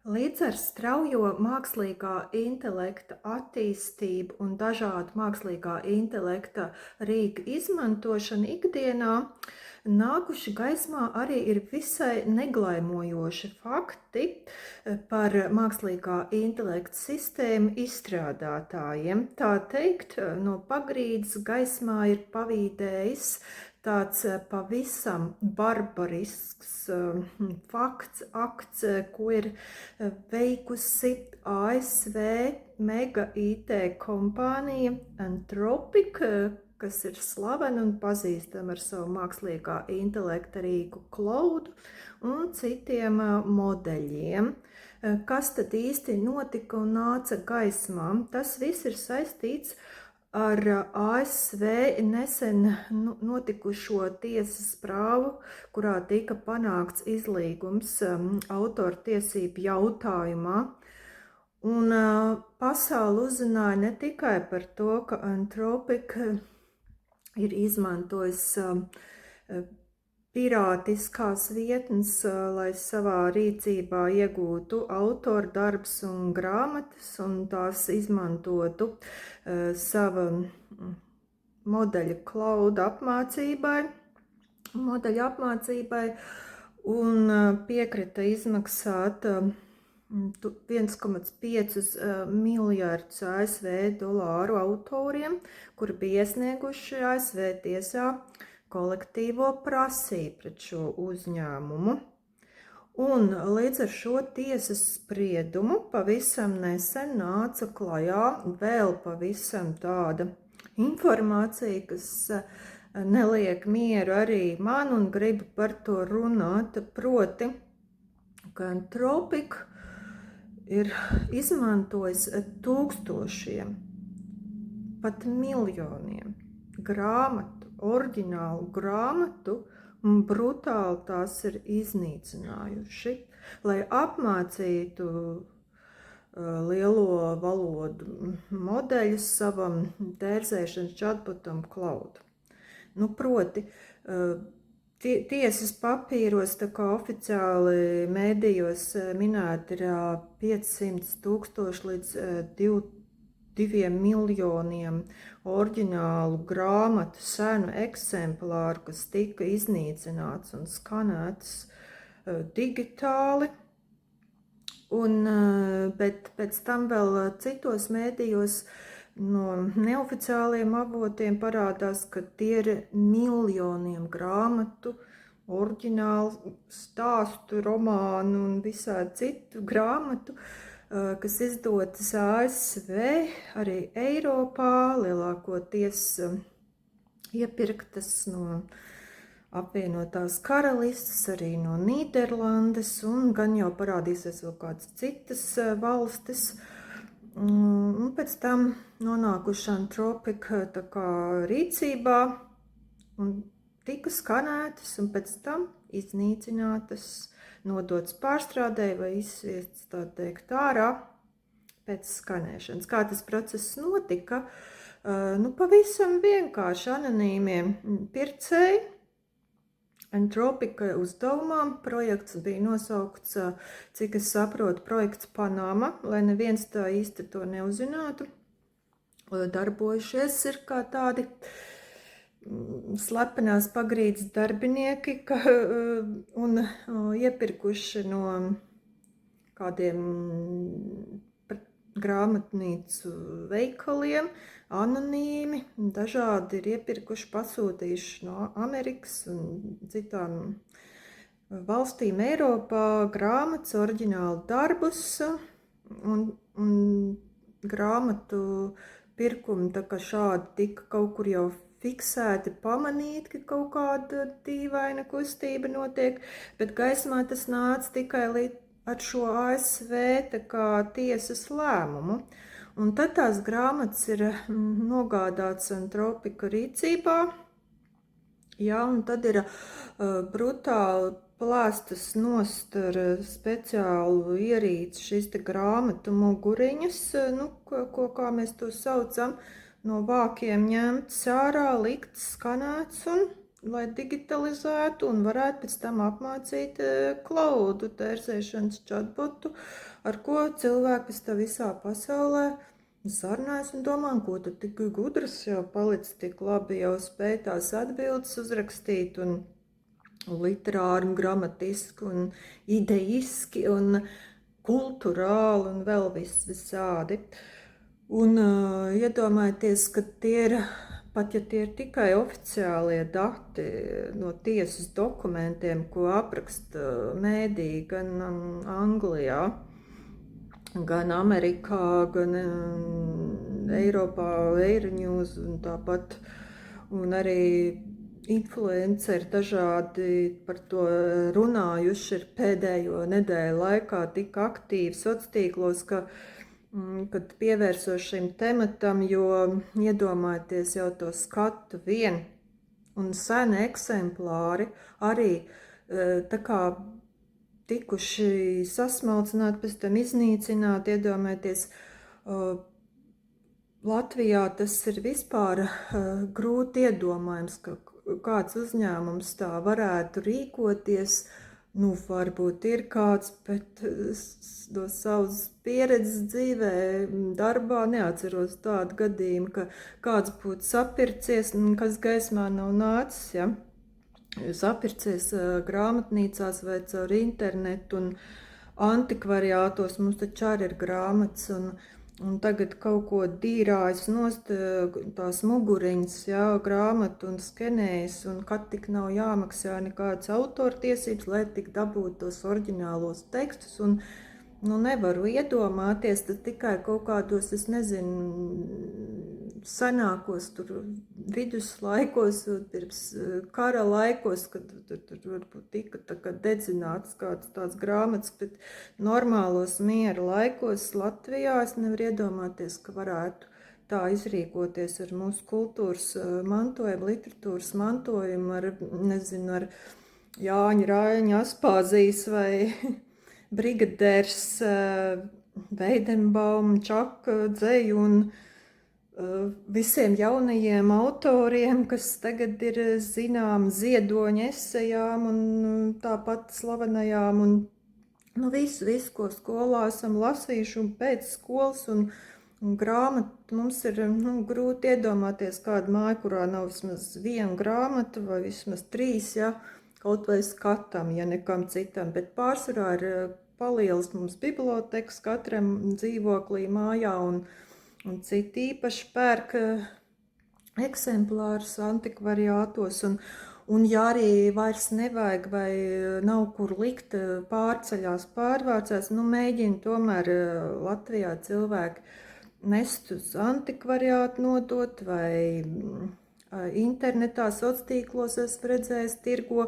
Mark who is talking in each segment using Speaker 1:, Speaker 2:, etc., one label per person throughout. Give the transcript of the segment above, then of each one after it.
Speaker 1: Līdz ar straujo mākslīgā intelekta attīstību un dažādu mākslīgā intelekta rīku izmantošanu ikdienā, nākuši gaismā arī ir visai neglaimojoši fakti par mākslīgā intelekta sistēmu izstrādātājiem. Tā teikt, no pagrīdes gaismā ir pavīdējis tāds pavisam barbarisks fakts, ko ir veikusi ASV mega IT kompānija Anthropic, kas ir slavena un pazīstama ar savu mākslīgā intelekta rīku Claude un citiem modeļiem. Kas tad īsti notika un nāca gaismā? Tas viss ir saistīts ar ASV nesen notikušo tiesas prāvu, kurā tika panākts izlīgums autortiesību jautājumā. Un pasaule uzzināja ne tikai par to, ka Anthropic ir izmantojis pirātiskās vietnes, lai savā rīcībā iegūtu autoru darbus un grāmatas un tās izmantotu sava modeļa Claude apmācībai un piekrita izmaksāt 1,5 miljardus ASV dolāru autoriem, kuri bija iesnieguši ASV tiesā kolektīvo prasību pret šo uzņēmumu. Un līdz ar šo tiesas spriedumu pavisam nesen nāca klajā vēl pavisam tāda informācija, kas neliek mieru arī man un gribu par to runāt, proti, ka Anthropic ir izmantojis tūkstošiem, pat miljoniem grāmatu, oriģinālu grāmatu, un brutāli tās ir iznīcinājuši, lai apmācītu lielo valodu modeļus savam tērzēšanas chatbotam Claude. Proti, tiesas papīros, tā kā oficiāli mēdījos minēti, ir 500,000 līdz 2 miljoniem oriģinālu grāmatu senu eksemplāru, kas tika iznīcināts un skanēts digitāli. Bet pēc tam vēl citos mēdījos no neoficiāliem avotiem parādās, ka tie ir miljoniem grāmatu, oriģinālu stāstu, romānu un visādi citu grāmatu, kas izdotas ASV, arī Eiropā, lielākoties iepirktas no apvienotās karalistes, arī no Nīderlandes, un gan jau parādīsies vēl kādas citas valstis. Un pēc tam nonākuši Anthropic rīcībā un tika skanētas un pēc tam iznīcinātas, nodots pārstrādēji vai izsviests, tā teikt, ārā pēc skanēšanas. Kā tas process notika? Pavisam vienkārši anonīmiem pircēji Anthropic uzdevumā. Projekts bija nosaukts, cik es saprotu, projekts Panama, lai neviens tā īsti to neuzzinātu. Darbojušies ir kā tādi slepenās pagrīdes darbinieki un iepirkuši no kādiem grāmatnīcu veikaliem anonīmi, dažādi ir iepirkuši, pasūtījuši no Amerikas un citām valstīm Eiropā grāmatas, oriģinālu darbus un grāmatu pirkumi tā kā šādi tika kaut kur jau fiksēti, pamanīt, ka kaut kāda dīvaina kustība notiek, bet gaismā tas nāca tikai ar šo ASV tiesas lēmumu. Un tad tās grāmatas ir nogādātas Anthropica rīcībā, un tad ir brutāli plāstas nost ar speciālu ierīci šīs grāmatu muguriņas, kā mēs to saucam, no vākiem ņemts ārā, likts, skanēts un lai digitalizētu un varētu pēc tam apmācīt klaudu tērzēšanas chatbotu, ar ko cilvēki pēc tam visā pasaulē sarunājas un domā, ko tu tik gudrs jau palicis, tik labi jau spēj tās atbildes uzrakstīt un literāri un gramatiski un ideiski un kulturāli un vēl visādi. Un iedomājieties, ka tie ir, pat ja tie ir tikai oficiālie dati no tiesas dokumentiem, ko apraksta mēdī gan Anglijā, gan Amerikā, gan Eiropā, Euronews un tāpat, un arī influenceri dažādi par to runājuši ir pēdējo nedēļu laikā tik aktīvi sociālos tīklos, kad pievērsos šim tematam, jo iedomājieties jau to skatu vien un seni eksemplāri arī tā kā tikuši sasmalcināti, pēc tam iznīcināti, iedomājieties, Latvijā tas ir vispār grūti iedomājams, ka kāds uzņēmums tā varētu rīkoties. Nu, varbūt ir kāds, bet no savas pieredzes dzīvē, darbā neatceros tādu gadījumu, ka kāds būtu sapircies, kas gaismā nav nācis, ja? Sapircies grāmatnīcās vai caur internetu un antikvariātos, mums taču arī ir grāmatas, un tagad kaut ko dīrājas nost tās muguriņas, jā, grāmatu un skenējas, un kad tik nav jāmaksā nekādas autortiesības, lai tik dabūtu tos oriģinālos tekstus, un nevaru iedomāties, tad tikai kaut kādos, es nezinu, senākos tur viduslaikos, pirms kara laikos, kad tur varbūt tika tā kā dedzināts kāds tāds grāmatas, bet normālos miera laikos Latvijā es nevaru iedomāties, ka varētu tā izrīkoties ar mūsu kultūras mantojumu, literatūras mantojumu, ar Jāņa Rāņa Aspāzijas vai Brigadērs Veidenbaum, Čaka dzeju un visiem jaunajiem autoriem, kas tagad ir zinām Ziedoņa esejām un tāpat slavenajām un visu, ko skolā esam lasījuši un pēc skolas un grāmatu. Mums ir grūti iedomāties kādu māju, kurā nav vismaz viena grāmata vai vismaz 3, ja, kaut vai skatam, ja nekam citam, bet pārsvarā ir palielas mums bibliotekas katram dzīvoklī mājā un citi īpaši pērk eksemplārus antikvariātos, un ja arī vairs nevajag vai nav kur likt, pārceļās, pārvācās, mēģina tomēr Latvijā cilvēki nest uz antikvariātu nodot vai internetā, sociālos tīklos esmu redzējis, tirgo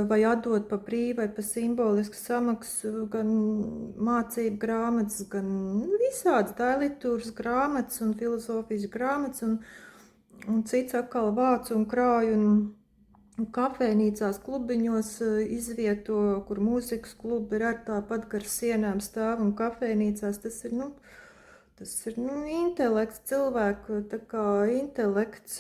Speaker 1: vai atdot pa brīvu vai pa simbolisku samaksu gan mācību grāmatas, gan visādas daļliteratūras grāmatas un filozofijas grāmatas un cits atkal vāc un krāj un kafejnīcās, klubiņos izvieto, kur mūzikas klubi ir ar tāpat gar sienām stāv un kafejnīcās tas ir intelekts, cilvēku tā kā intelekts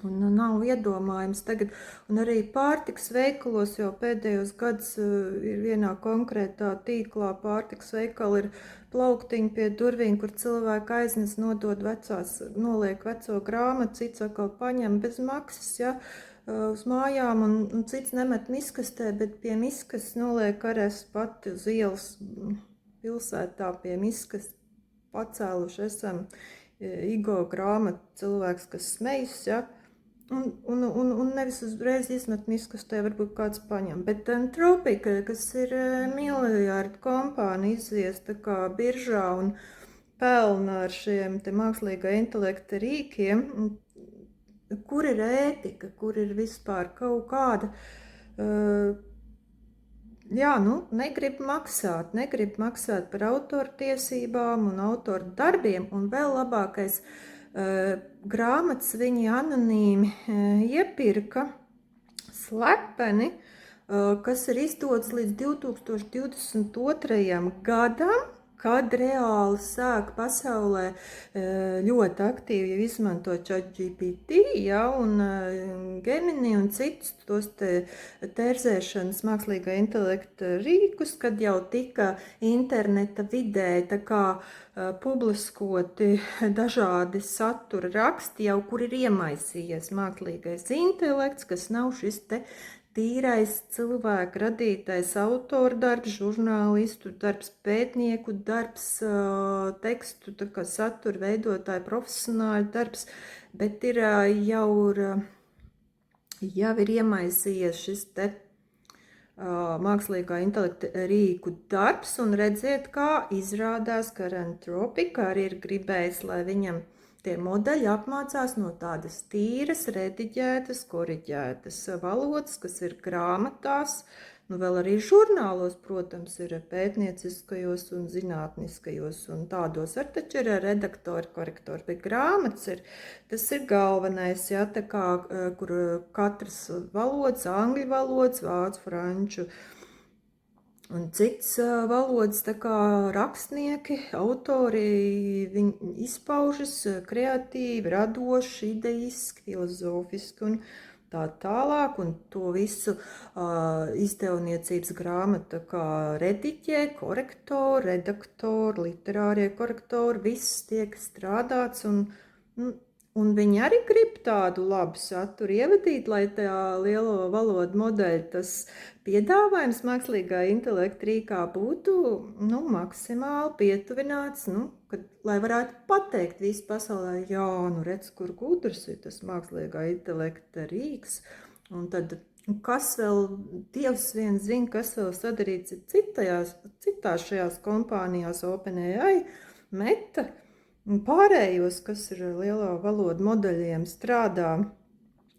Speaker 1: un nav iedomājams tagad. Un arī pārtikas veikalos jau pēdējos gadus ir vienā konkrētā tīklā pārtikas veikali ir plauktiņi pie durvīm, kur cilvēki aiznes nodod noliek veco grāmatu, cits atkal paņem bez maksas, ja, uz mājām, un cits nemet miskastē, bet pie miskas noliek arī es pati uz ielas pilsētā pie miskas pacēluši esam Igo grāmatu cilvēks, kas smejas, ja, un nevis uzreiz izmet miskastē, varbūt kāds paņem. Bet Entropika, kas ir miljardu kompānija izvies tā kā biržā un pelna ar šiem te mākslīgā intelekta rīkiem, kur ir ētika, kur ir vispār kaut kāda negrib maksāt par autortiesībām un autoru darbiem, un vēl labākais grāmatas viņi anonīmi iepirka slepeni, kas ir izdots līdz 2022. gadam, kad reāli sāk pasaulē ļoti aktīvi jau izmantot ChatGPT, ja, un Gemini un citus tos tērzēšanas mākslīgā intelekta rīkus, kad jau tika interneta vidē tā kā publiskoti dažādi satura raksti, jau kur ir iemaisījies mākslīgais intelekts, kas nav šis te tīrais cilvēku radītais autora darbs, žurnālistu darbs, pētnieku darbs, tekstu, tā kā satura veidotāju profesionāļu darbs, bet ir jau ir iemaisījies šis te mākslīgā intelekta rīku darbs, un redziet, kā izrādās, ka Anthropic arī ir gribējis, lai viņam tie modeļi apmācās no tādas tīras, rediģētas, koriģētas valodas, kas ir grāmatās, nu vēl arī žurnālos, protams, ir pētnieciskajos un zinātniskajos un tādos ar taču ir redaktori, korektori, bet grāmatas ir, tas ir galvenais, ja, tā kā, kur katras valodas, angļu valodas, vācu, franču, un cits valodas, tā kā rakstnieki, autori, viņi izpaužas kreatīvi, radoši, idejiski, filozofiski un tā tālāk, un to visu izdevniecības grāmata kā rediģē, korektori, redaktori, literārie korektori, viss tiek strādāts, un viņi arī grib tādu labu saturu ievadīt, lai tā lielo valodu modeļu tas piedāvājums mākslīgā intelekta rīkā būtu maksimāli pietuvināts, lai varētu pateikt visu pasaulē, jā, redz, kur gudrs ir tas mākslīgā intelekta rīks, un tad kas vēl, Dievs vien zina, kas vēl sadarīts citās šajās kompānijās OpenAI, Meta, un pārējos, kas ir lielo valodu modeļiem strādā,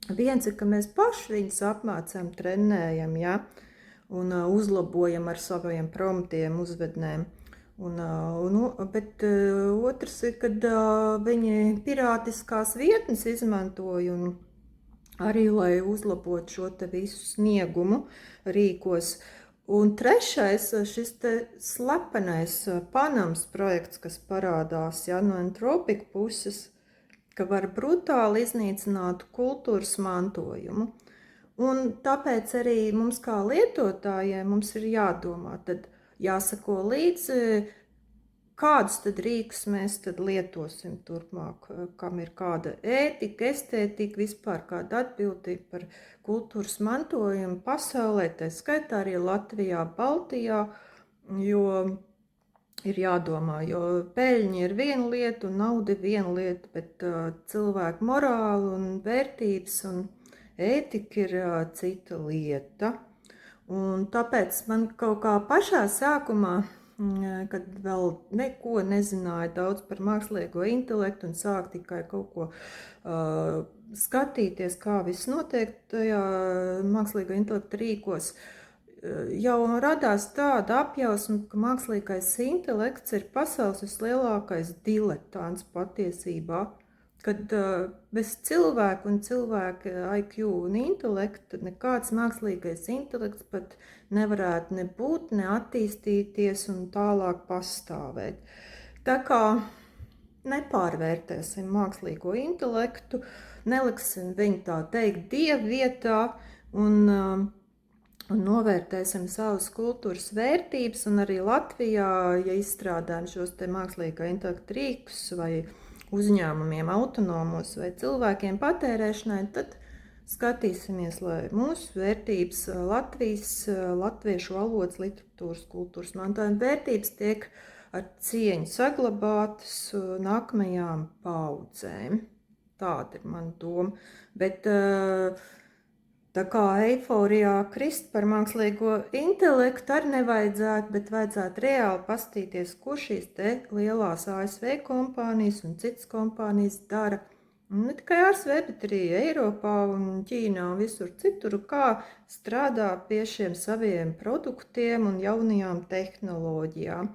Speaker 1: viens ir, ka mēs paši viņus apmācām, trenējam, ja, un uzlabojam ar saviem promptiem, uzvednēm. Bet otrs ir, kad viņi pirātiskās vietnes izmantoja un arī, lai uzlabotu šo te visu sniegumu rīkos. Un trešais, šis te slepenais Panamas projekts, kas parādās, ja, no Anthropic puses, ka var brutāli iznīcināt kultūras mantojumu. Un tāpēc arī mums kā lietotājiem mums ir jādomā, tad jāsako līdzi, kādus tad rīkus mēs tad lietosim turpmāk, kam ir kāda ētika, estētika, vispār kāda atbildība par kultūras mantojumu pasaulē, tā skaitā arī Latvijā, Baltijā, jo ir jādomā, jo peļņa ir viena lieta un nauda ir viena lieta, bet cilvēku morāli un vērtības un ētika ir cita lieta. Un tāpēc man kaut kā pašā sākumā, kad vēl neko nezināju daudz par mākslīgo intelektu un sāk tikai kaut ko skatīties, kā viss notiek tajā mākslīgā intelekta rīkos, jau radās tāda apjausma, ka mākslīgais intelekts ir pasaules vislielākais diletants patiesībā, kad bez cilvēka un cilvēka IQ un intelekta nekāds mākslīgais intelekts pat nevarētu nebūt, neattīstīties un tālāk pastāvēt. Tā kā nepārvērtēsim mākslīgo intelektu, neliksim viņu tā teikt dievu vietā un novērtēsim savas kultūras vērtības, un arī Latvijā, ja izstrādājam šos te mākslīgā intelekta rīkus vai uzņēmumiem autonomos vai cilvēkiem patērēšanai, tad skatīsimies, lai mūsu vērtības latviešu valodas, literatūras, kultūras mantojuma vērtības tiek ar cieņu saglabātas nākamajām paudzēm. Tāda ir mana doma. Bet tā kā eiforijā krist par mākslīgo intelektu arī nevajadzētu, bet vajadzētu reāli pastīties, ko šīs te lielās ASV kompānijas un citas kompānijas dara. Ne tikai ASV, bet arī Eiropā un Ķīnā un visur citur, kā strādā pie šiem saviem produktiem un jaunajām tehnoloģijām.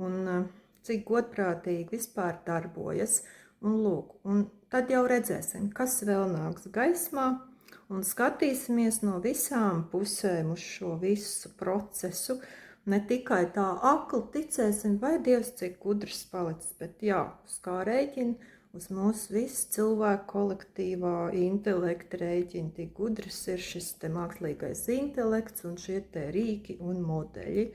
Speaker 1: Un cik godprātīgi vispār darbojas. Un lūk, un tad jau redzēsim, kas vēl nāks gaismā. Un skatīsimies no visām pusēm uz šo visu procesu, Ne tikai tā akli ticēsim, vai Dievs cik gudrs palicis, bet jā, uz kā rēķina, uz mūsu visu cilvēku kolektīvā intelekta rēķina, tik gudrs ir šis te mākslīgais intelekts un šie te rīki un modeļi.